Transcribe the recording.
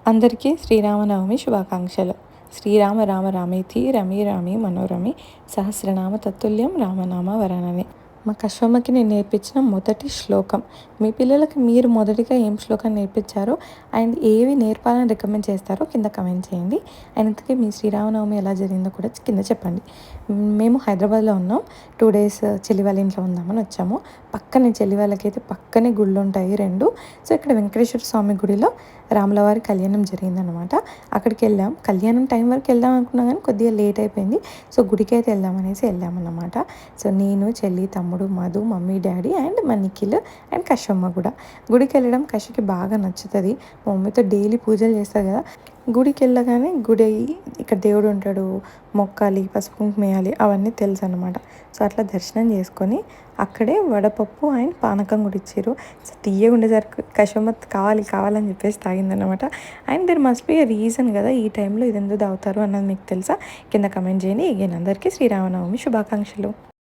అందరికీ శ్రీరామనవమి శుభాకాంక్షలు. శ్రీరామ రామ రామేతి రమి రామి మనోరమి సహస్రనామ తత్తుల్యం రామనామ వరాననే. మా కశ్వమ్మకి నేను నేర్పించిన మొదటి శ్లోకం. మీ పిల్లలకి మీరు మొదటిగా ఏం శ్లోకం నేర్పించారో అండ్ ఏవి నేర్పాలని రికమెండ్ చేస్తారో కింద కమెంట్ చేయండి. అండ్ ఇంతకీ మీ శ్రీరామనవమి ఎలా జరిగిందో కూడా కింద చెప్పండి. మేము హైదరాబాద్లో ఉన్నాం. 2 days చెల్లి వాళ్ళ ఇంట్లో ఉందామని వచ్చాము. పక్కనే చెల్లి వాళ్ళకైతే పక్కనే గుళ్ళు ఉంటాయి 2. సో ఇక్కడ వెంకటేశ్వర స్వామి గుడిలో రాములవారి కళ్యాణం జరిగిందనమాట. అక్కడికి వెళ్ళాం. కళ్యాణం టైం వరకు వెళ్దాం అనుకున్నాం కానీ కొద్దిగా లేట్ అయిపోయింది. సో గుడికి అయితే వెళ్దామనేసి వెళ్ళామన్నమాట. సో నేను, చెల్లి, తమ్ముడు, మధు, మమ్మీ, డాడీ అండ్ మా నిఖిల్ అండ్ కశ్యమ్మ కూడా. గుడికి వెళ్ళడం కశ్యకి బాగా నచ్చుతుంది. మా మమ్మీతో డైలీ పూజలు చేస్తుంది కదా. గుడికి వెళ్ళగానే గుడి ఇక్కడ దేవుడు ఉంటాడు, మొక్కాలి, పసుపు కుంకుమ వేయాలి అవన్నీ తెలుసు అనమాట. సో అట్లా దర్శనం చేసుకొని అక్కడే వడపప్పు అండ్ పానకం కూడా ఇచ్చారు. సో తీయగా ఉండేసరికి కశ్యమ్మ కావాలని చెప్పేసి తాగిందనమాట. And there must be reason కదా ఈ టైంలో ఇది ఎందుకు తాగుతారు అన్నది మీకు తెలుసా? కింద కమెంట్ చేయండి. ఇక అందరికీ శ్రీరామనవమి శుభాకాంక్షలు.